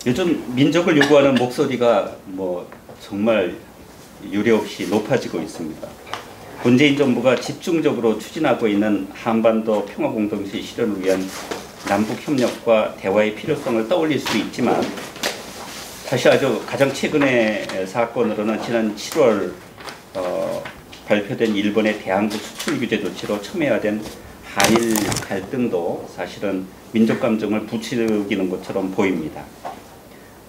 요즘 민족을 요구하는 목소리가 정말 유례없이 높아지고 있습니다. 문재인 정부가 집중적으로 추진하고 있는 한반도 평화공동체 실현을 위한 남북협력과 대화의 필요성을 떠올릴 수 있지만, 사실 가장 최근의 사건으로는 지난 7월 발표된 일본의 대항구 수출 규제 조치로 첨예화된 한일 갈등도 사실은 민족 감정을 부추기는 것처럼 보입니다.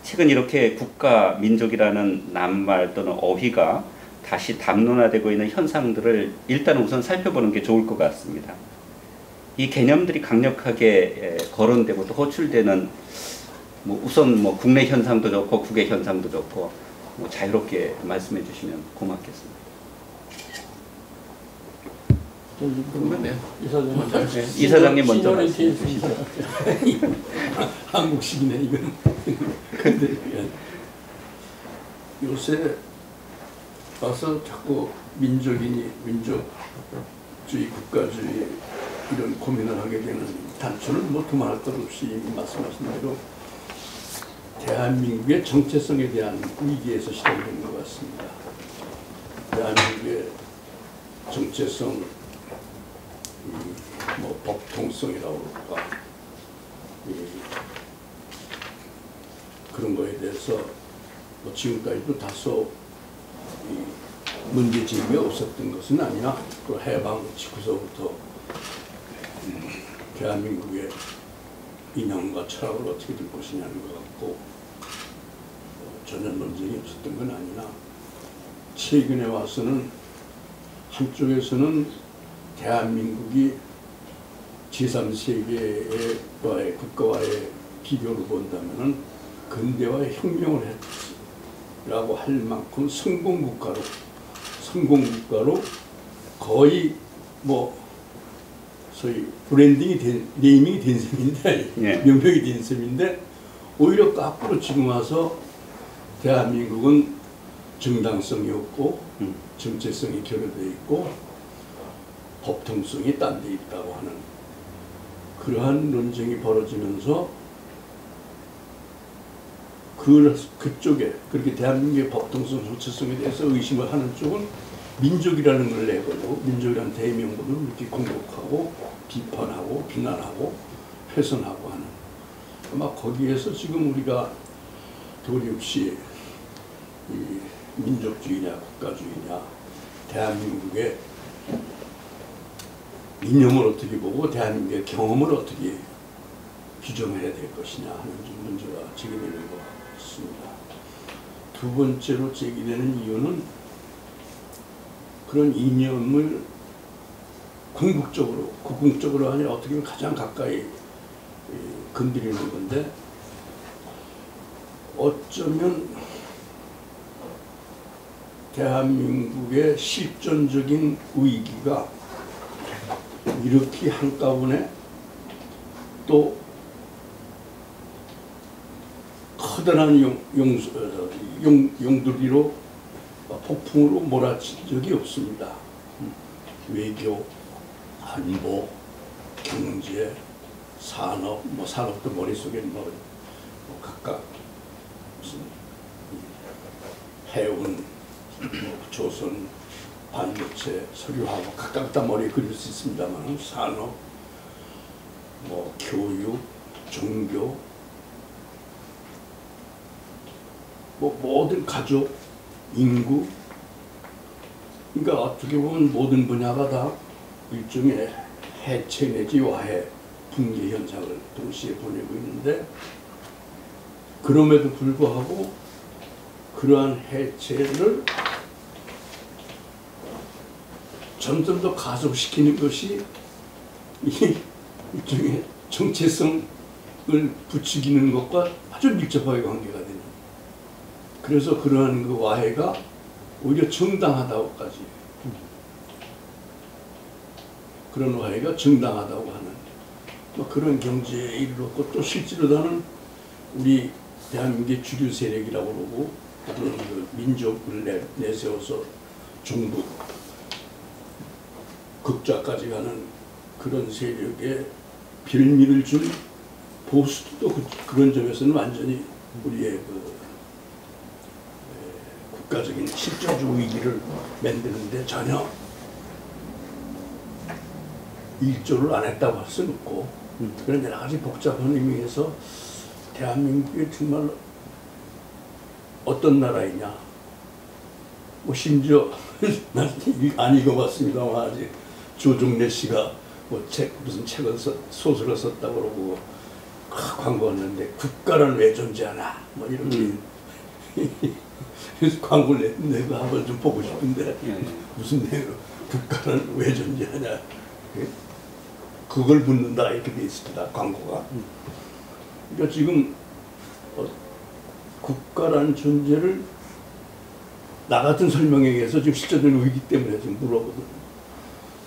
최근 이렇게 국가, 민족이라는 낱말 또는 어휘가 다시 담론화되고 있는 현상들을 일단 우선 살펴보는 게 좋을 것 같습니다. 이 개념들이 강력하게 거론되고 또 호출되는 우선 국내 현상도 좋고 국외 현상도 좋고 자유롭게 말씀해 주시면 고맙겠습니다. 이사장님 먼저 말씀해 주시죠. 한국식이네 이건. 근데 요새 와서 자꾸 민족이니 민족주의, 국가주의 이런 고민을 하게 되는 단초는 두말할 것 없이 이미 말씀하신 대로 대한민국의 정체성에 대한 위기에서 시작된 것 같습니다. 대한민국의 정체성, 법통성이라고 그럴까, 그런 거에 대해서 지금까지도 다소 문제 제기가 없었던 것은 아니나, 또 해방 직후서부터 대한민국의 이념과 철학을 어떻게 될 것이냐는 것 같고 전혀 논쟁이 없었던 건 아니나, 최근에 와서는 한쪽에서는 대한민국이 제3세계와의 국가와의 비교를 본다면은 근대화의 혁명을 했라고 할 만큼 성공국가로 거의 소위 브랜딩이 네이밍이 된 셈인데, 명명이 된 셈인데, 오히려 거꾸로 지금 와서 대한민국은 정당성이 없고 정체성이 결여되어 있고 법통성이 딴 데 있다고 하는 그러한 논쟁이 벌어지면서 그쪽에, 그렇게 대한민국의 법통성, 정체성에 대해서 의심을 하는 쪽은 민족이라는 걸 내걸고 민족이라는 대명분을 이렇게 공격하고 비판하고 비난하고 훼손하고 하는, 아마 거기에서 지금 우리가 도리없이 민족주의냐 국가주의냐, 대한민국의 이념을 어떻게 보고 대한민국의 경험을 어떻게 규정해야 될 것이냐 하는 문제가 제기되는 것 같습니다. 두 번째로 제기되는 이유는 그런 이념을 궁극적으로, 국궁적으로 아니라 어떻게 보면 가장 가까이 건드리는 건데, 어쩌면 대한민국의 실존적인 위기가 이렇게 한꺼번에 또 커다란 용두리로 폭풍으로 몰아친 적이 없습니다. 외교, 안보, 경제, 산업, 산업도 머릿속에 각각 무슨 해운, 조선, 반도체, 석유화학 각각 다 머리에 그릴 수 있습니다만, 산업, 교육, 종교, 모든 가족, 인구, 그러니까 어떻게 보면 모든 분야가 다 일종의 해체 내지 와해, 붕괴 현상을 동시에 보내고 있는데, 그럼에도 불구하고 그러한 해체를 점점 더 가속시키는 것이 일종의 정체성을 부추기는 것과 아주 밀접하게 관계가 되는, 그래서 그러한 그 와해가 오히려 정당하다고까지, 그런 와해가 정당하다고 하는 그런 경지에 이르렀고, 또 실제로는 우리 대한민국의 주류 세력이라고 그러고, 그런 그 민족을 내세워서 종북, 극좌까지 가는 그런 세력에 빌미를 준 보수도 그런 점에서는 완전히 우리의 그 국가적인 실질적 위기를 만드는데 전혀 일조를 안 했다고 할 수는 없고 그런 여러 가지 복잡한 의미에서 대한민국이 정말 어떤 나라이냐 뭐 심지어 난 안 읽어봤습니다만 아직 조정래 씨가 뭐 무슨 책을 소설을 썼다고 그러고 광고했는데 국가란 왜 존재하나 뭐 이렇게 그래서 광고를 내가 한번 좀 보고 싶은데 무슨 내용으로 국가란 왜 존재하냐 그걸 묻는다 이렇게 돼 있습니다 광고가. 그러니까 지금 국가라는 존재를 나 같은 설명에 의해서 지금 실제적인 위기 때문에 지금 물어보거든요.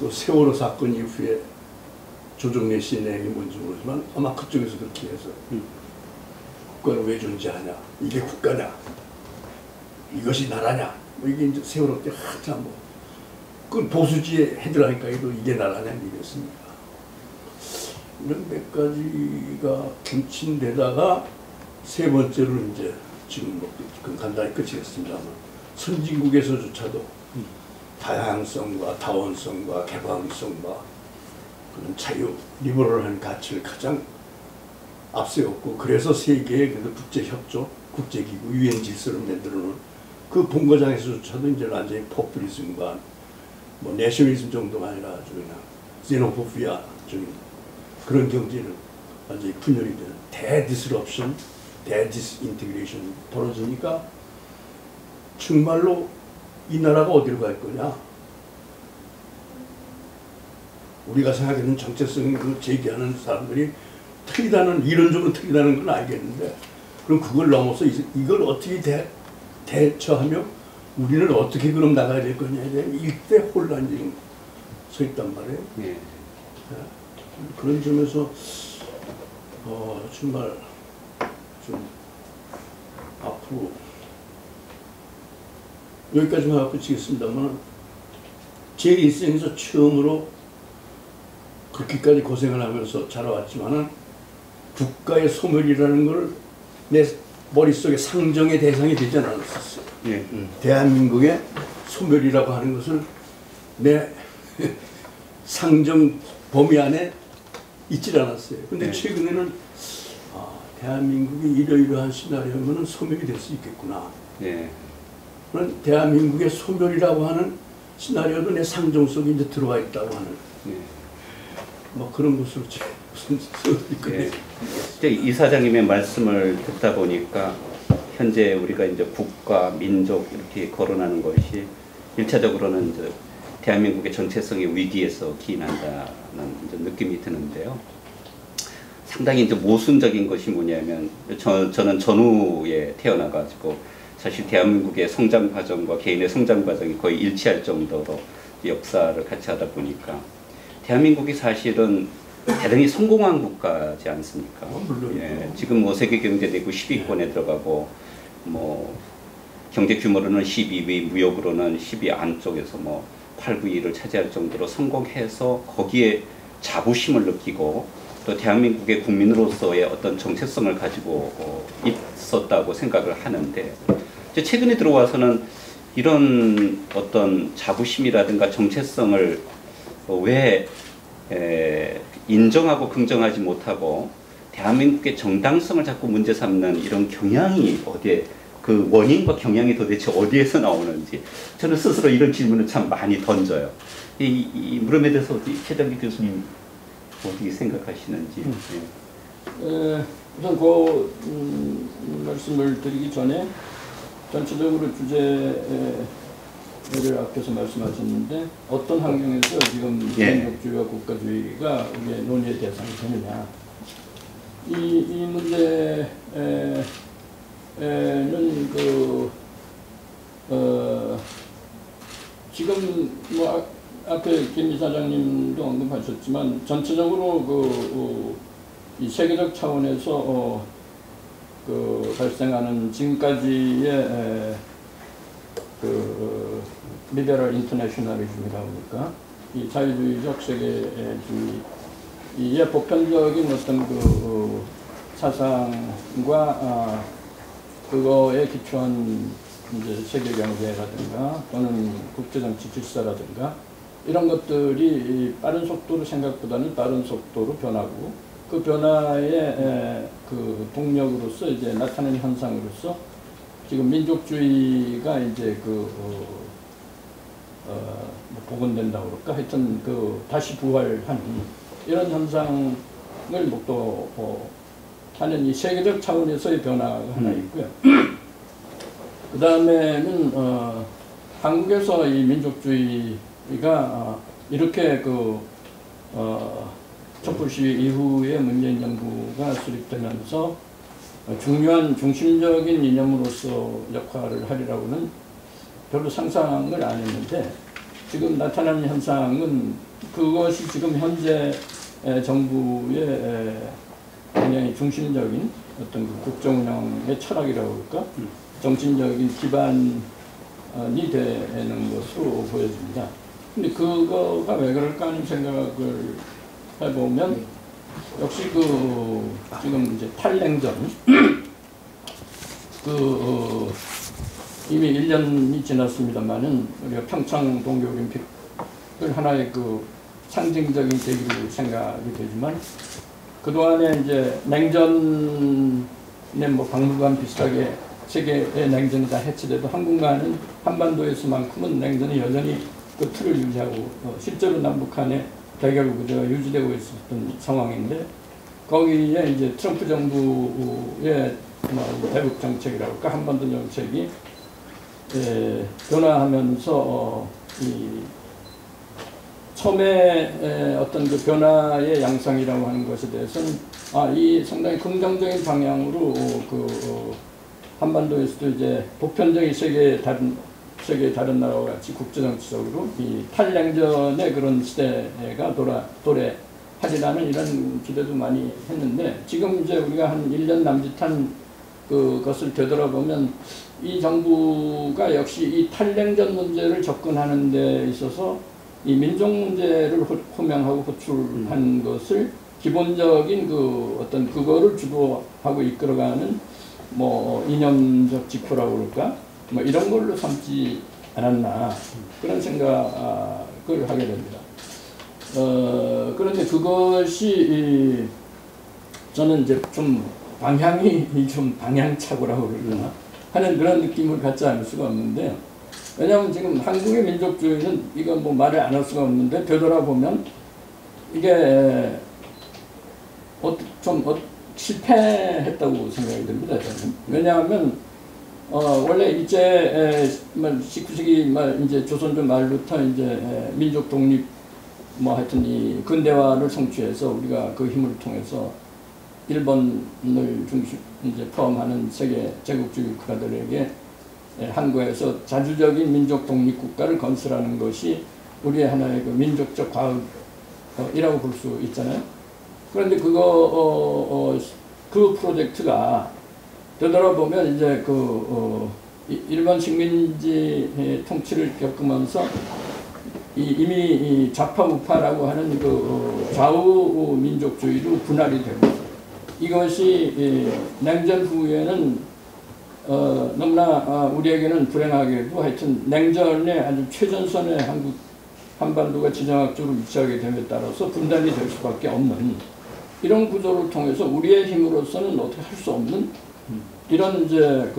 또 세월호 사건 이후에 조정래 씨의 내용이 뭔지 모르지만 아마 그쪽에서 그렇게 해서 국가는 왜 존재하냐, 이게 국가냐, 이것이 나라냐, 뭐 이게 이제 세월호 때 한참 뭐 그 보수지에 헤드라인까 해도 이게 나라냐 이랬습니다. 이런 몇 가지가 겹친데다가 세 번째로 이제 지금 뭐 간단히 끝이겠습니다만 선진국에서조차도 다양성과 다원성과 개방성과 그런 자유, 리버럴한 가치를 가장 앞세웠고 그래서 세계의 국제협조, 국제기구, 유엔 질서를 만들어놓은 그 본거장에서조차도 이제 완전히 포퓰리즘과 뭐 내셔널리즘 정도가 아니라 아주 그냥 제노포피아적인 그런 경제를 완전히 분열이 되는 대디스럽션, 대디스인티그레이션이 벌어지니까 정말로 이 나라가 어디로 갈 거냐? 우리가 생각하는 정체성을 제기하는 사람들이 틀리다는, 이론적으로 틀리다는 건 알겠는데 그럼 그걸 넘어서 이걸 어떻게 대처하며 우리는 어떻게 그럼 나가야 될 거냐에 대한 일대 혼란이 지금 서 있단 말이에요. 예. 그런 점에서 정말 좀 앞으로 여기까지만 하고 끝이겠습니다만 제 일생에서 처음으로 그렇게까지 고생을 하면서 자라왔지만은 국가의 소멸이라는 걸 내 머릿속에 상정의 대상이 되지 않았었어요. 예. 대한민국의 소멸이라고 하는 것을 내 상정 범위 안에 있질 않았어요. 근데 최근에는 대한민국이 이러이러한 시나리오면 소멸이 될 수 있겠구나. 예. 그런 대한민국의 소멸이라고 하는 시나리오도 내 상정 속에 이제 들어와 있다고 하는 뭐 그런 것으로 무슨 예. 이제 이사장님의 말씀을 듣다 보니까 현재 우리가 이제 국가, 민족 이렇게 거론하는 것이 1차적으로는 이제 대한민국의 정체성의 위기에서 기인한다는 이제 느낌이 드는데요. 상당히 이제 모순적인 것이 뭐냐면 저는 전후에 태어나가지고 사실 대한민국의 성장 과정과 개인의 성장 과정이 거의 일치할 정도로 역사를 같이 하다 보니까 대한민국이 사실은 대단히 성공한 국가지 않습니까? 예, 지금 뭐 세계 경제 내국 10위권에 들어가고 뭐 경제 규모로는 12위, 무역으로는 10위 안쪽에서 뭐 8, 9위를 차지할 정도로 성공해서 거기에 자부심을 느끼고 또 대한민국의 국민으로서의 어떤 정체성을 가지고 있었다고 생각을 하는데 최근에 들어와서는 이런 어떤 자부심이라든가 정체성을 왜 인정하고 긍정하지 못하고 대한민국의 정당성을 자꾸 문제 삼는 이런 경향이 어디에 그 원인과 경향이 도대체 어디에서 나오는지 저는 스스로 이런 질문을 참 많이 던져요. 이 물음에 대해서 최장기 교수님 어떻게 생각하시는지. 우선 그 말씀을 드리기 전에 전체적으로 주제를 앞에서 말씀하셨는데 어떤 환경에서 지금 민족주의와 국가주의가 우리의 논의의 대상이 되느냐. 이 문제는 지금 뭐 앞에 김 이사장님도 언급하셨지만 전체적으로 이 세계적 차원에서 발생하는 지금까지의 리베럴 인터내셔널리즘이라고 하니까 이 자유주의적 세계주의의 보편적인 어떤 사상과 그거에 기초한 이제 세계 경제라든가 또는 국제정치 질서라든가 이런 것들이 빠른 속도로 생각보다는 빠른 속도로 변하고 그 변화의 그 동력으로서 이제 나타나는 현상으로서 지금 민족주의가 이제 뭐 복원된다고 그럴까 하여튼 다시 부활하는 이런 현상을 목도하는 이 세계적 차원에서의 변화가 하나 있고요. 그 다음에는 한국에서 이 민족주의가 이렇게 촛불 시위 이후에 문재인 정부가 수립되면서 중요한 중심적인 이념으로서 역할을 하리라고는 별로 상상을 안 했는데 지금 나타나는 현상은 그것이 지금 현재 정부의 굉장히 중심적인 어떤 그 국정운영의 철학이라고 할까 정신적인 기반이 되는 것으로 보여집니다. 근데 그거가 왜 그럴까 하는 생각을 해보면 역시 지금 이제 탈냉전 이미 1년이 지났습니다만은 우리가 평창 동계올림픽을 하나의 상징적인 계기로 생각이 되지만 그동안에 이제 냉전의 뭐 박물관 비슷하게 세계의 냉전이 다 해체돼도 한국과는 한반도에서만큼은 냉전이 여전히 그 틀을 유지하고 실제로 남북 간의 대결 구조가 유지되고 있었던 상황인데 거기에 이제 트럼프 정부의 대북 정책이라고 할까 한반도 정책이 변화하면서 처음에 어떤 그 변화의 양상이라고 하는 것에 대해서는 이 상당히 긍정적인 방향으로 한반도에서도 이제 보편적인 세계의 다른 나라와 같이 국제정치적으로 이 탈냉전의 그런 시대가 도래하리라는 이런 기대도 많이 했는데 지금 이제 우리가 한 1년 남짓한 그것을 되돌아보면 이 정부가 역시 이 탈냉전 문제를 접근하는 데 있어서 이 민족 문제를 호명하고 호출한 것을 기본적인 어떤 그거를 주도하고 이끌어가는 뭐 이념적 지표라고 그럴까 뭐 이런 걸로 삼지 않았나 그런 생각을 하게 됩니다. 그런데 그것이 저는 이제 좀 방향이 좀 방향착오라고 그러나 하는 그런 느낌을 갖지 않을 수가 없는데요. 왜냐하면 지금 한국의 민족주의는 이건 뭐 말을 안 할 수가 없는데 되돌아보면 이게 좀 실패했다고 생각이 듭니다. 저는. 왜냐하면 원래 이제 19세기 말 이제 조선조 말부터 이제 민족 독립 뭐 하여튼 이 근대화를 성취해서 우리가 그 힘을 통해서 일본을 중심 이제 포함하는 세계 제국주의 국가들에게 한국에서 자주적인 민족 독립 국가를 건설하는 것이 우리의 하나의 그 민족적 과업이라고 볼 수 있잖아요. 그런데 그 프로젝트가 되돌아보면 이제 일본 식민지 통치를 겪으면서 이미 좌파 우파라고 하는 좌우 민족주의로 분할이 되고 이것이 냉전 후에는 너무나 우리에게는 불행하게도 하여튼 냉전의 아주 최전선에 한반도가 지정학적으로 위치하게 됨에 따라서 분단이 될 수밖에 없는 이런 구조를 통해서 우리의 힘으로서는 어떻게 할 수 없는 이런 이제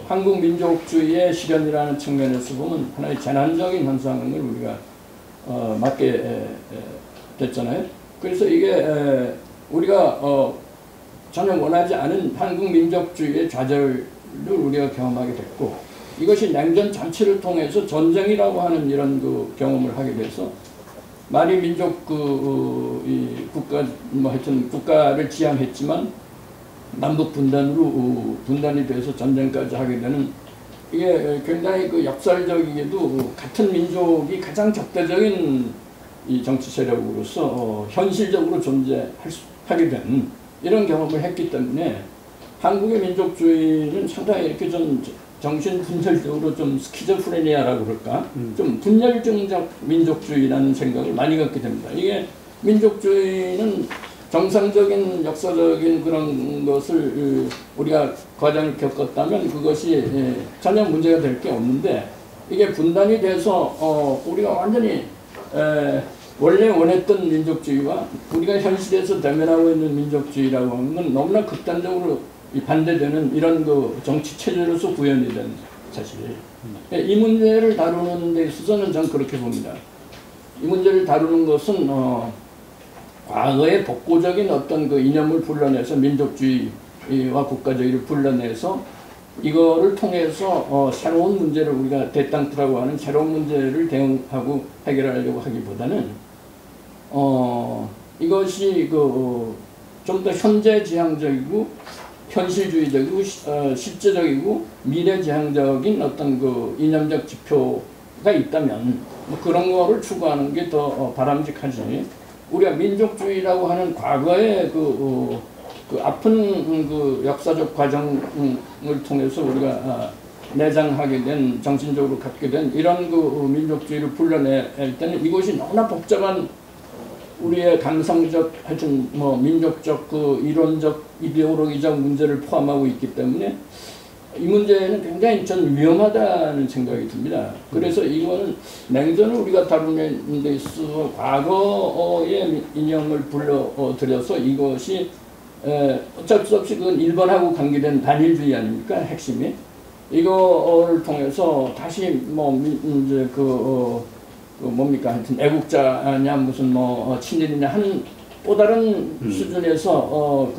한국 민족주의의 실현이라는 측면에서 보면 하나의 재난적인 현상을 우리가 맞게 됐잖아요. 그래서 이게 우리가 전혀 원하지 않은 한국 민족주의의 좌절을 우리가 경험하게 됐고 이것이 냉전 전체를 통해서 전쟁이라고 하는 이런 경험을 하게 돼서 말이 민족 이 국가 뭐 하여튼 국가를 지향했지만 남북 분단으로 분단이 돼서 전쟁까지 하게 되는 이게 굉장히 역설적이게도 같은 민족이 가장 적대적인 이 정치 세력으로서 현실적으로 존재하게 된 이런 경험을 했기 때문에 한국의 민족주의는 상당히 이렇게 좀 정신분열적으로 좀 스키즈프레니아라고 그럴까? 좀 분열증적 민족주의라는 생각을 많이 갖게 됩니다. 이게 민족주의는 정상적인 역사적인 그런 것을 우리가 과정을 겪었다면 그것이 전혀 문제가 될 게 없는데 이게 분단이 돼서 우리가 완전히 원래 원했던 민족주의와 우리가 현실에서 대면하고 있는 민족주의라고 하는 건 너무나 극단적으로 반대되는 이런 그 정치 체제로서 구현이 된 사실. 이 문제를 다루는 데 있어서는 저는 그렇게 봅니다. 이 문제를 다루는 것은 과거의 독고적인 어떤 그 이념을 불러내서 민족주의와 국가주의를 불러내서 이거를 통해서 새로운 문제를 우리가 대땅트라고 하는 새로운 문제를 대응하고 해결하려고 하기보다는 이것이 좀 더 현재지향적이고 현실주의적이고 실제적이고 미래지향적인 어떤 그 이념적 지표가 있다면 뭐 그런 거를 추구하는 게 더 바람직하지. 우리가 민족주의라고 하는 과거의 그 아픈 그 역사적 과정을 통해서 우리가 내장하게 된 정신적으로 갖게 된 이런 그 민족주의를 불러낼 때는 이것이 너무나 복잡한 우리의 감성적 하여튼 뭐 민족적 그 이론적 이데올로기적 문제를 포함하고 있기 때문에 이 문제는 굉장히 전 위험하다는 생각이 듭니다. 그래서 이거는 냉전을 우리가 다루는 데 있어서 과거의 이념을 불러들여서 이것이 어쩔 수 없이 그건 일본하고 관계된 단일주의 아닙니까? 핵심이. 이거를 통해서 다시 뭐 이제 뭡니까? 하여튼 애국자냐 무슨 뭐 친일이냐 하는 또 다른 수준에서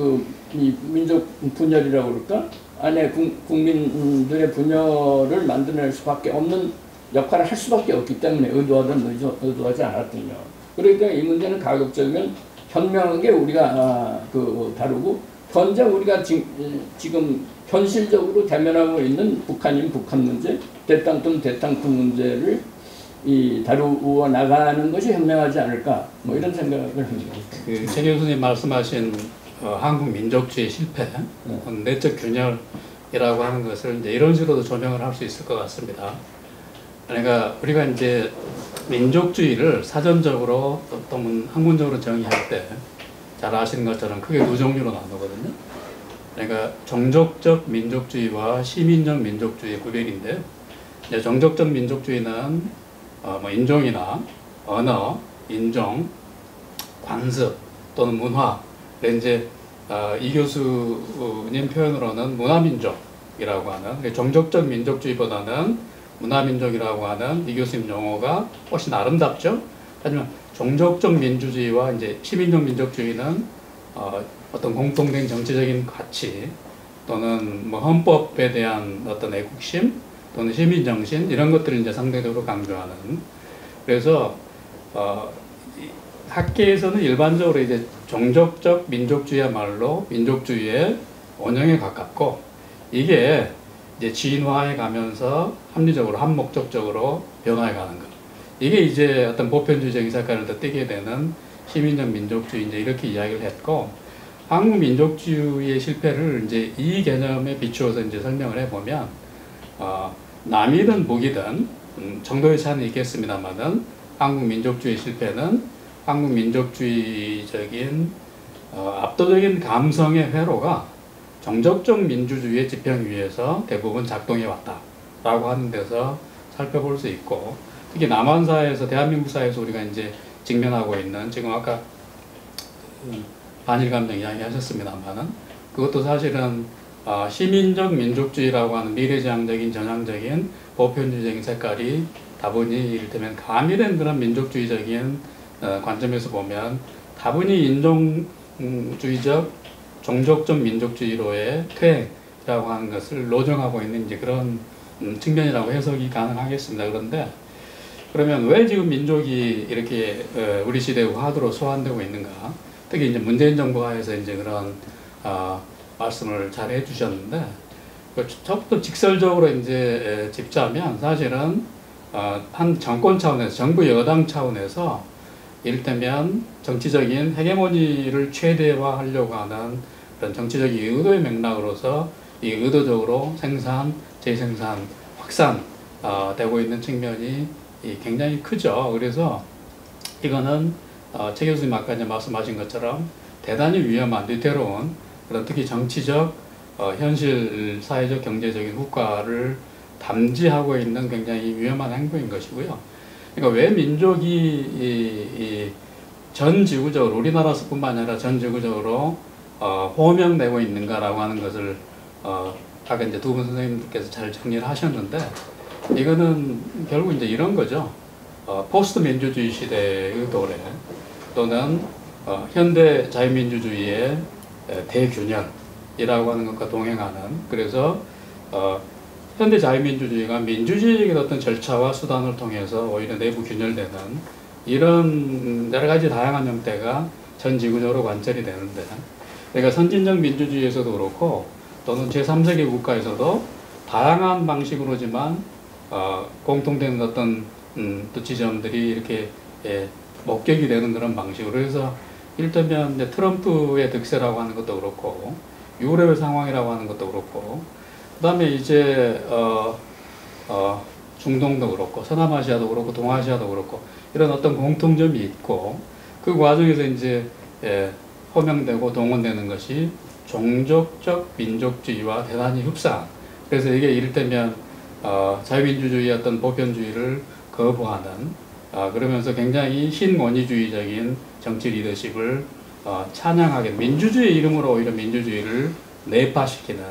이 민족 분열이라고 그럴까? 안에 국민들의 분열을 만들어낼 수밖에 없는 역할을 할 수밖에 없기 때문에 의도하든 의도하지 않았군요. 그러니까 이 문제는 가급적이면 현명하게 우리가 다루고 현재 우리가 지금 현실적으로 대면하고 있는 북한인 북한 문제, 대땅tum 대땅tum 문제를 다루어 나가는 것이 현명하지 않을까 뭐 이런 생각을 합니다. 최 교수님 말씀하신 한국 민족주의 실패, 내적 균열이라고 하는 것을 이제 이런 식으로도 조명을 할 수 있을 것 같습니다. 그러니까 우리가 이제 민족주의를 사전적으로 또는 학문적으로 정의할 때 잘 아시는 것처럼 크게 두 종류로 나누거든요. 그러니까 종족적 민족주의와 시민적 민족주의의 구별인데요. 이제 종족적 민족주의는 뭐 인종이나 언어, 인종, 관습 또는 문화, 이제 이 교수님 표현으로는 문화민족이라고 하는 종족적 민족주의보다는 문화민족이라고 하는 이 교수님 용어가 훨씬 아름답죠. 하지만 종족적 민주주의와 이제 시민적 민족주의는 어떤 공통된 정치적인 가치 또는 뭐 헌법에 대한 어떤 애국심 또는 시민정신 이런 것들을 이제 상대적으로 강조하는. 그래서 학계에서는 일반적으로 이제 종족적 민족주의야말로 민족주의의 원형에 가깝고 이게 이제 진화해 가면서 합리적으로 한목적적으로 변화해 가는 것. 이게 이제 어떤 보편주의적인 색깔을 더 띠게 되는 시민적 민족주의 이제 이렇게 이야기를 했고 한국 민족주의의 실패를 이제 이 개념에 비추어서 이제 설명을 해보면 남이든 북이든 정도의 차이는 있겠습니다만은 한국 민족주의 실패는 한국 민족주의적인 압도적인 감성의 회로가 종족적 민주주의의 지평 위에서 대부분 작동해 왔다라고 하는 데서 살펴볼 수 있고 특히 남한사회에서 대한민국 사회에서 우리가 이제 직면하고 있는 지금 아까 반일감정 이야기하셨습니다만은 그것도 사실은 시민적 민족주의라고 하는 미래지향적인 전향적인 보편주의적인 색깔이 다분히 이를테면 가미된 그런 민족주의적인 관점에서 보면 다분히 인종주의적 종족적 민족주의로의 퇴행이라고 하는 것을 노정하고 있는 이제 그런 측면이라고 해석이 가능하겠습니다. 그러면 왜 지금 민족이 이렇게 우리 시대의 화두로 소환되고 있는가? 특히 이제 문재인 정부 하에서 이제 그런 말씀을 잘 해주셨는데 처음부터 직설적으로 이제 짚자면 사실은 한 정권 차원에서 정부 여당 차원에서 이를테면 정치적인 헤게모니를 최대화하려고 하는 그런 정치적인 의도의 맥락으로서 이 의도적으로 생산, 재생산, 확산 되고 있는 측면이 굉장히 크죠. 그래서 이거는 최 교수님 아까 이제 말씀하신 것처럼 대단히 위험한 위태로운 그런 특히 정치적 현실 사회적 경제적인 후과를 담지하고 있는 굉장히 위험한 행동인 것이고요. 그러니까 왜 민족이 전 지구적으로 우리나라뿐만 아니라 전 지구적으로 호명되고 있는가라고 하는 것을 아까 이제 두 분 선생님께서 잘 정리를 하셨는데 이거는 결국 이제 이런 거죠. 포스트 민주주의 시대의 도래 또는 현대 자유민주주의의 대균열이라고 하는 것과 동행하는 그래서 현대 자유민주주의가 민주주의적인 어떤 절차와 수단을 통해서 오히려 내부 균열되는 이런 여러 가지 다양한 형태가 전 지구적으로 관철이 되는데 그러니까 선진적 민주주의에서도 그렇고 또는 제3세계 국가에서도 다양한 방식으로지만 공통된 어떤 또 지점들이 이렇게 목격이 되는 그런 방식으로 해서 일테면 이제 트럼프의 득세라고 하는 것도 그렇고 유럽의 상황이라고 하는 것도 그렇고 그다음에 이제 중동도 그렇고 서남아시아도 그렇고 동아시아도 그렇고 이런 어떤 공통점이 있고 그 과정에서 이제 호명되고 동원되는 것이 종족적 민족주의와 대단히 흡사한 그래서 이게 이를테면 자유민주주의의 어떤 보편주의를 거부하는 그러면서 굉장히 신권위주의적인 정치 리더십을 찬양하게 민주주의 이름으로 오히려 민주주의를 내파시키는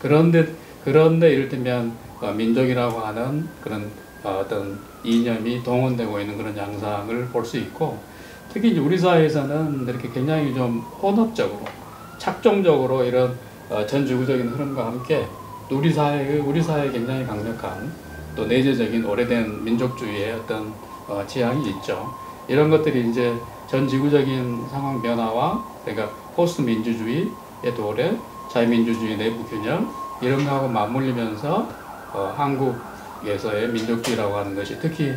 그런데 이를테면 민족이라고 하는 그런 어떤 이념이 동원되고 있는 그런 양상을 볼 수 있고 특히 이제 우리 사회에서는 이렇게 굉장히 좀 혼합적으로 착종적으로 이런 전 지구적인 흐름과 함께 우리 사회에 굉장히 강력한 또 내재적인 오래된 민족주의의 어떤 지향이 있죠. 이런 것들이 이제 전 지구적인 상황 변화와 그러니까 포스트 민주주의의 도래, 자유민주주의 내부 균열 이런 거하고 맞물리면서 한국에서의 민족주의라고 하는 것이 특히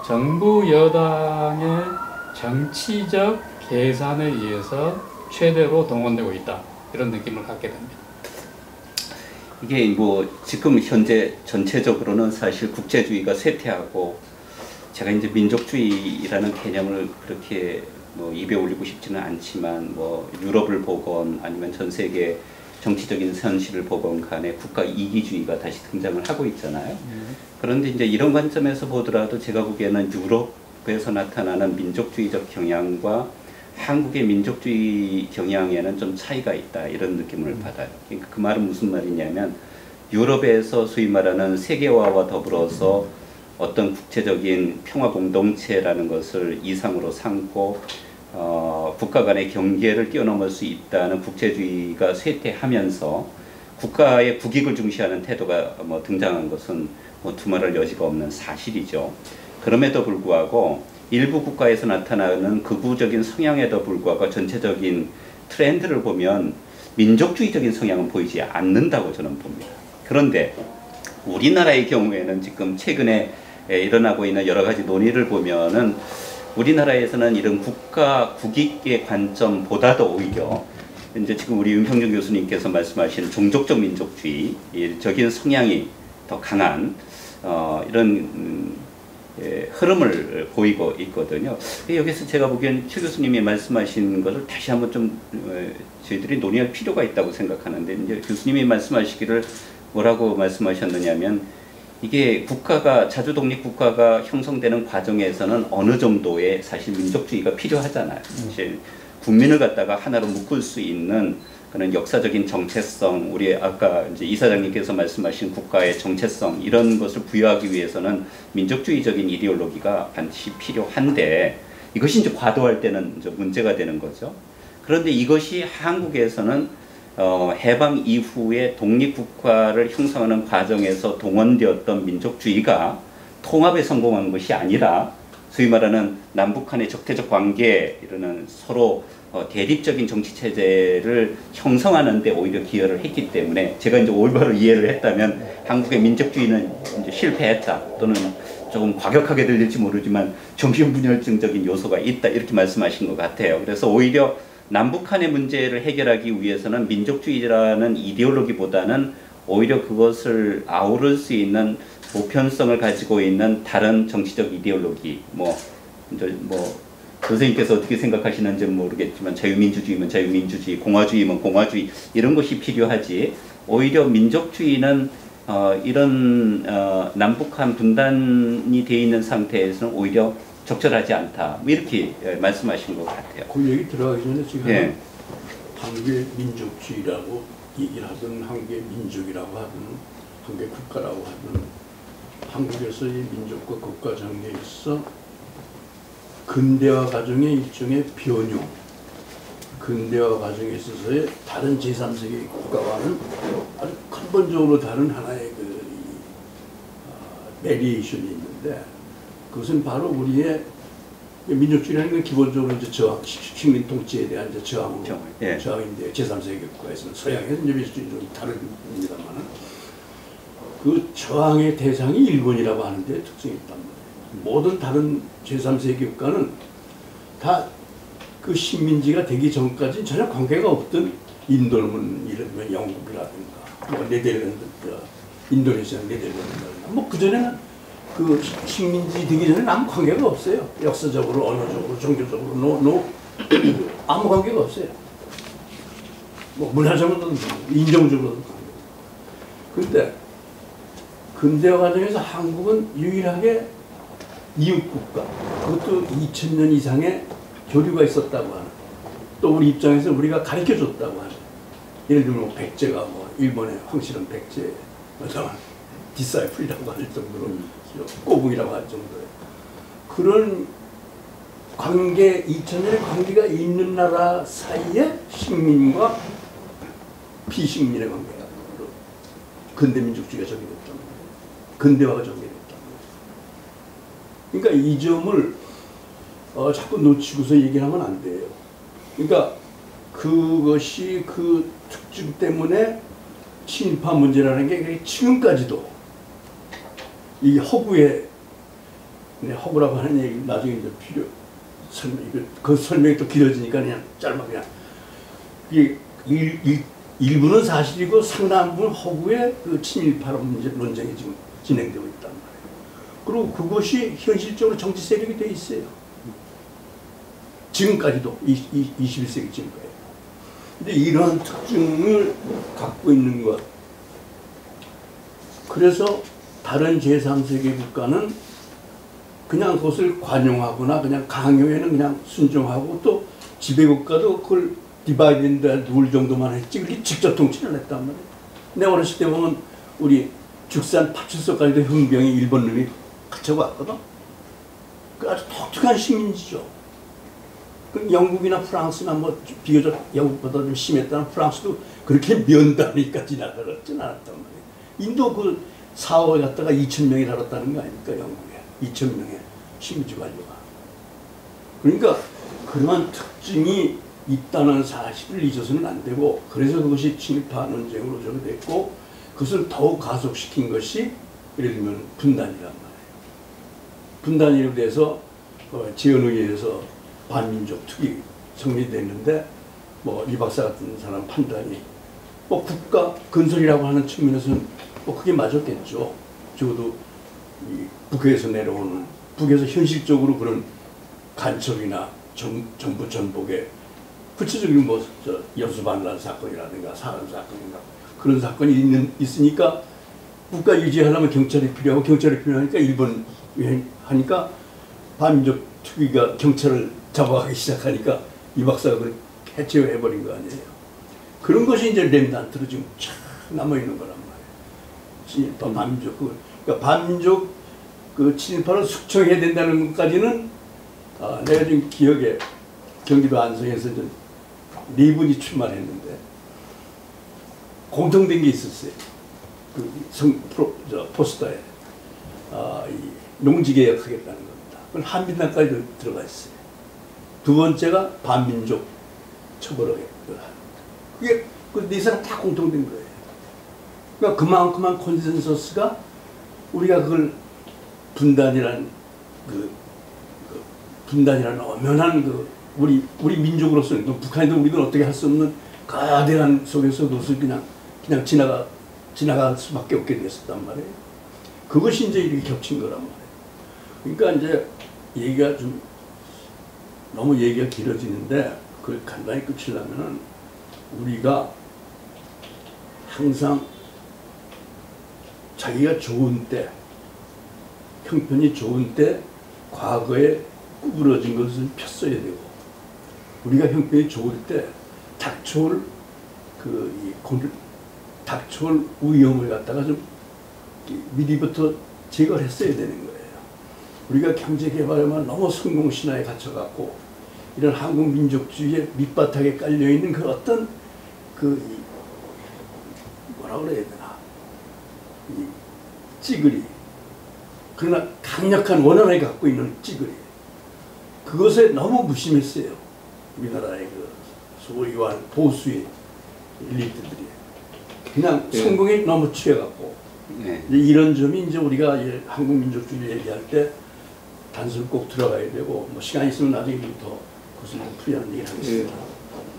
정부 여당의 정치적 계산에 의해서 최대로 동원되고 있다 이런 느낌을 갖게 됩니다. 이게 뭐 지금 현재 전체적으로는 사실 국제주의가 쇠퇴하고 제가 이제 민족주의라는 개념을 그렇게 뭐 입에 올리고 싶지는 않지만 뭐 유럽을 보건 아니면 전 세계 정치적인 현실을 보건 간에 국가 이기주의가 다시 등장을 하고 있잖아요. 그런데 이제 이런 관점에서 보더라도 제가 보기에는 유럽에서 나타나는 민족주의적 경향과 한국의 민족주의 경향에는 좀 차이가 있다 이런 느낌을 받아요. 그러니까 그 말은 무슨 말이냐면 유럽에서 소위 말하는 세계화와 더불어서 어떤 국제적인 평화 공동체라는 것을 이상으로 삼고 국가 간의 경계를 뛰어넘을 수 있다는 국제주의가 쇠퇴하면서 국가의 국익을 중시하는 태도가 뭐 등장한 것은 뭐 두말할 여지가 없는 사실이죠. 그럼에도 불구하고 일부 국가에서 나타나는 극우적인 성향에도 불구하고 전체적인 트렌드를 보면 민족주의적인 성향은 보이지 않는다고 저는 봅니다. 그런데 우리나라의 경우에는 지금 최근에 일어나고 있는 여러 가지 논의를 보면은 우리나라에서는 이런 국가 국익의 관점보다도 오히려 이제 지금 우리 윤평준 교수님께서 말씀하신 종족적 민족주의적인 성향이 더 강한 이런 흐름을 보이고 있거든요. 여기서 제가 보기엔 최 교수님이 말씀하신 것을 다시 한번 좀 저희들이 논의할 필요가 있다고 생각하는데 이제 교수님이 말씀하시기를 뭐라고 말씀하셨느냐면 이게 국가가 자주 독립 국가가 형성되는 과정에서는 어느 정도의 사실 민족주의가 필요하잖아요. 사실 국민을 갖다가 하나로 묶을 수 있는 그런 역사적인 정체성, 우리 아까 이제 이사장님께서 말씀하신 국가의 정체성 이런 것을 부여하기 위해서는 민족주의적인 이데올로기가 반드시 필요한데 이것이 이제 과도할 때는 이제 문제가 되는 거죠. 그런데 이것이 한국에서는 해방 이후에 독립국가를 형성하는 과정에서 동원되었던 민족주의가 통합에 성공한 것이 아니라 소위 말하는 남북한의 적대적 관계 이러는 서로 대립적인 정치체제를 형성하는 데 오히려 기여를 했기 때문에 제가 이제 올바로 이해를 했다면 한국의 민족주의는 이제 실패했다 또는 조금 과격하게 들릴지 모르지만 정신분열증적인 요소가 있다 이렇게 말씀하신 것 같아요. 그래서 오히려 남북한의 문제를 해결하기 위해서는 민족주의라는 이데올로기보다는 오히려 그것을 아우를 수 있는 보편성을 가지고 있는 다른 정치적 이데올로기, 선생님께서 어떻게 생각하시는지는 모르겠지만 자유민주주의면 자유민주주의, 공화주의면 공화주의 이런 것이 필요하지 오히려 민족주의는 이런 남북한 분단이 되어 있는 상태에서는 오히려 적절하지 않다. 뭐 이렇게 말씀하신 것 같아요. 그 얘기 들어가기 전에 지금 예. 한국의 민족주의라고 얘기를 하든 한국의 민족이라고 하든 한국의 국가라고 하든 한국에서의 민족과 국가 정리에 있어 근대화 과정의 일종의 변형, 근대화 과정에 있어서의 다른 제3세계 국가와는 아주 근본적으로 다른 하나의 베리에이션이 있는데 그것은 바로 우리의 민족주의라는 건 기본적으로 이제 식민 통치에 대한 이제 저항으로 예. 저항인데 제3세계 국가에서는 서양에서는 이제 민족주의 좀 다릅니다만은 그 저항의 대상이 일본이라고 하는 데 특징이 있단 말이에요. 모든 다른 제3세계 국가는 다 그 식민지가 되기 전까지 전혀 관계가 없던 인도는 예를 들면 영국이라든가 뭐 네덜란드, 인도네시아, 네덜란드라든가 뭐 그전에는 그 식민지 되기 전에는 아무 관계가 없어요. 역사적으로, 언어적으로, 종교적으로 아무 관계가 없어요. 뭐 문화적으로도 인종적으로도 관계가 없어요. 그런데 근대화 과정에서 한국은 유일하게 이웃국가, 그것도 2000년 이상의 교류가 있었다고 하는, 또 우리 입장에서 우리가 가르쳐줬다고 하는, 예를 들면 뭐 백제가 뭐 일본의 황실은 백제 디사이플이라고 할 정도로 꼬붕이라고 할 정도의 그런 관계, 2000년의 관계가 있는 나라 사이에 식민과 비식민의 관계가 근대민족주의가 적용됐단 말이에요. 근대화가 적용됐단 말이에요. 그러니까 이 점을 자꾸 놓치고서 얘기하면 안 돼요. 그러니까 그것이 그 특징 때문에 친일파 문제라는 게 지금까지도 이 허구의 허구라고 하는 얘기 나중에 이제 그 설명이 또 길어지니까 그냥 짧아 그냥 일부는 사실이고 상당부는 허구의 그 친일파 논쟁이 지금 진행되고 있단 말이에요. 그리고 그것이 현실적으로 정치 세력이 돼 있어요. 지금까지도 21세기 지금까지. 근데 이러한 특징을 갖고 있는 것. 그래서 다른 제3세계 국가는 그냥 그것을 관용하거나 그냥 강요에는 그냥 순종하고 또 지배국가도 그걸 디바이드 앤 룰 정도만 했지 그렇게 직접 통치를 했단 말이에요. 내 어렸을 때 보면 우리 죽산 파출소까지도 흥병이 일본 놈이 갇혀갔거든. 그 아주 독특한 식민지죠. 영국이나 프랑스나 뭐 비교적 영국보다 좀 심했다는 프랑스도 그렇게 면단위까지 지나가진 않았단 말이에요. 인도 그 사업을 갖다가 2,000명이 살았다는 거 아닙니까? 영국에 2,000명의 식민지 관료가. 그러니까 그러한 특징이 있다는 사실을 잊어서는 안 되고 그래서 그것이 친일파 논쟁으로 저기 됐고 그것을 더욱 가속시킨 것이 예를 들면 분단이란 말이에요. 분단으로 돼서 재헌의회에서 반민족 특위 성립됐는데 뭐 이 박사 같은 사람 판단이 뭐 국가 건설이라고 하는 측면에서는 뭐 그게 맞았겠죠. 적어도 이 북에서 내려오는 북에서 현실적으로 그런 간첩이나 정부 전복에 구체적인 뭐 여수반란 사건이라든가 사람 사건인가 그런 사건이 있으니까 국가 유지하려면 경찰이 필요하고 경찰이 필요하니까 일본 하니까 반민족 특위가 경찰을 잡아가기 시작하니까 이 박사가 그걸 해체해버린 거 아니에요. 그런 것이 이제 렘단트로 지금 쫙 남아있는 거란 말이에요. 친일파 반민족. 그러니까 반민족 그 친일파를 숙청해야 된다는 것까지는 내가 지금 기억에 경기도 안성에서 네 분이 출마했는데 공통된 게 있었어요. 그 포스터에 이 농지개혁하겠다는 겁니다. 그건 한민당까지 들어가 있어요. 두 번째가 반민족 처벌하겠다. 그게 그 네 사람 다 공통된 거예요. 그러니까 그만큼만 콘센서스가 우리가 그걸 분단이라는 분단이라는 엄연한 우리 민족으로서는 북한에도 우리는 어떻게 할 수 없는 거대한 속에서 그것을 그냥 지나갈 수밖에 없게 됐었단 말이에요. 그것이 이제 이렇게 겹친 거란 말이에요. 그러니까 이제 얘기가 좀 너무 얘기가 길어지는데 그걸 간단히 끝이려면은 우리가 항상 자기가 좋은 때, 형편이 좋은 때 과거에 구부러진 것을 폈어야 되고, 우리가 형편이 좋을 때 닥쳐올 닥쳐올 위험을 갖다가 좀 미리부터 제거를 했어야 되는 거예요. 우리가 경제개발에만 너무 성공신화에 갇혀갖고 이런 한국 민족주의의 밑바닥에 깔려있는 그 어떤 뭐라 그래야 되나, 이 찌그리, 그러나 강력한 원한을 갖고 있는 찌그리, 그것에 너무 무심했어요. 우리나라의 그 소위 말하는 보수의 엘리트들이 그냥 성공에 너무 취해갖고, 이제 이런 점이 이제 우리가 한국 민족주의 얘기할 때 단서를 꼭 들어가야 되고, 뭐 시간 있으면 나중에 더 그것을 풀이하는 얘기를 하겠습니다.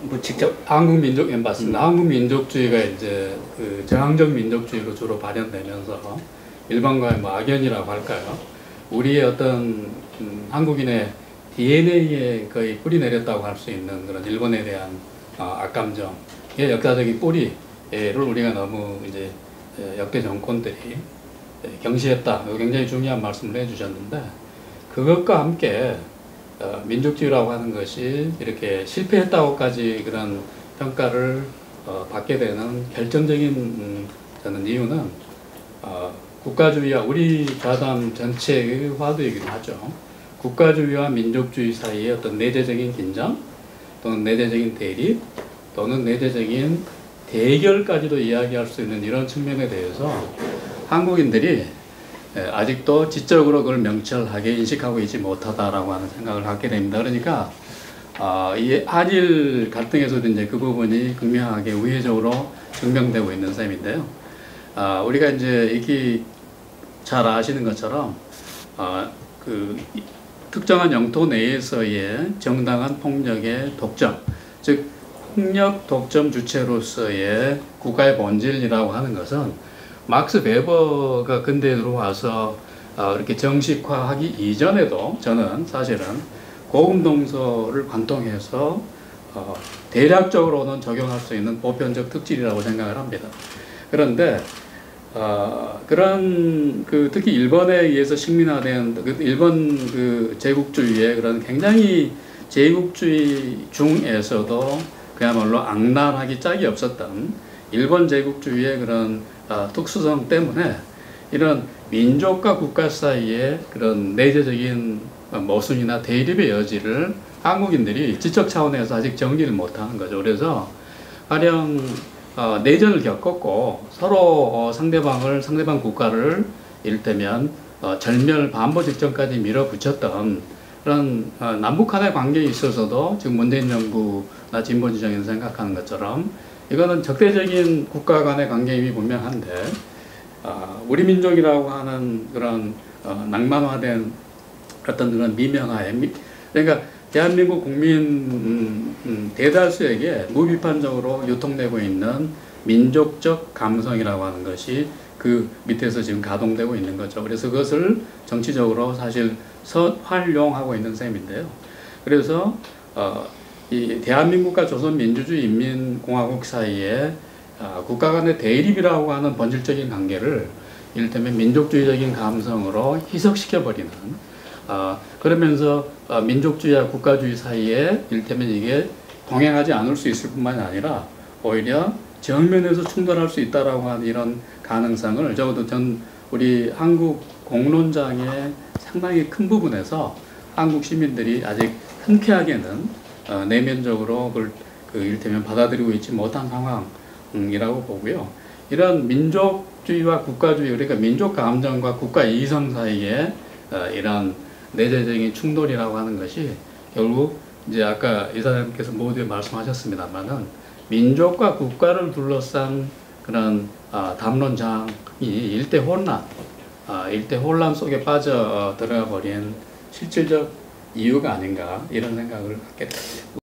뭐 직접 한국 민족 맞습니다. 한국 민족주의가 이제 그 저항적 민족주의로 주로 발현되면서 일반과의 뭐 악연이라고 할까요? 우리의 어떤 한국인의 DNA에 거의 뿌리 내렸다고 할 수 있는 그런 일본에 대한 악감정의 역사적인 뿌리를 우리가 너무 이제 역대 정권들이 경시했다. 굉장히 중요한 말씀을 해주셨는데, 그것과 함께 민족주의라고 하는 것이 이렇게 실패했다고까지 그런 평가를 받게 되는 결정적인 저는 이유는 국가주의와 우리 좌담 전체의 화두이기도 하죠. 국가주의와 민족주의 사이의 어떤 내재적인 긴장 또는 내재적인 대립 또는 내재적인 대결까지도 이야기할 수 있는 이런 측면에 대해서 한국인들이 아직도 지적으로 그걸 명철하게 인식하고 있지 못하다라고 하는 생각을 갖게 됩니다. 그러니까 이 한일 갈등에서도 이제 그 부분이 극명하게 우회적으로 증명되고 있는 셈인데요. 우리가 이제 이게 잘 아시는 것처럼 그 특정한 영토 내에서의 정당한 폭력의 독점, 즉 폭력 독점 주체로서의 국가의 본질이라고 하는 것은 막스 베버가 근대에 들어와서 이렇게 정식화하기 이전에도 저는 사실은 고금동서를 관통해서 대략적으로는 적용할 수 있는 보편적 특질이라고 생각을 합니다. 그런데 그런 특히 일본에 의해서 식민화된 일본 제국주의의 그런 굉장히 제국주의 중에서도 그야말로 악랄하기 짝이 없었던 일본 제국주의의 그런 특수성 때문에 이런 민족과 국가 사이의 그런 내재적인 모순이나 대립의 여지를 한국인들이 지적 차원에서 아직 정리를 못하는 거죠. 그래서 가령 내전을 겪었고 서로 상대방 국가를 이를테면 절멸 반보 직전까지 밀어붙였던 그런 남북 간의 관계에 있어서도 지금 문재인 정부나 진보 진영에서 생각하는 것처럼 이거는 적대적인 국가 간의 관계임이 분명한데 우리 민족이라고 하는 그런 낭만화된 어떤 그런 미명화에 그러니까 대한민국 국민 대다수에게 무비판적으로 유통되고 있는 민족적 감성이라고 하는 것이 그 밑에서 지금 가동되고 있는 거죠. 그래서 그것을 정치적으로 사실 활용하고 있는 셈인데요. 그래서 이 대한민국과 조선민주주의인민공화국 사이에 국가 간의 대립이라고 하는 본질적인 관계를 이를테면 민족주의적인 감성으로 희석시켜버리는 그러면서 민족주의와 국가주의 사이에 이를테면 이게 동행하지 않을 수 있을 뿐만이 아니라 오히려 정면에서 충돌할 수 있다라고 하는 이런 가능성을 적어도 우리 한국 공론장의 상당히 큰 부분에서 한국 시민들이 아직 흔쾌하게는 내면적으로 그걸 이를테면 받아들이고 있지 못한 상황이라고 보고요. 이런 민족주의와 국가주의, 그러니까 민족 감정과 국가 이성 사이에 이런 내재적인 충돌이라고 하는 것이 결국 이제 아까 이사장님께서 모두 말씀하셨습니다만은 민족과 국가를 둘러싼 그런 담론장이 일대 혼란 속에 빠져 들어가 버린 실질적 이유가 아닌가 이런 생각을 갖게 됩니다.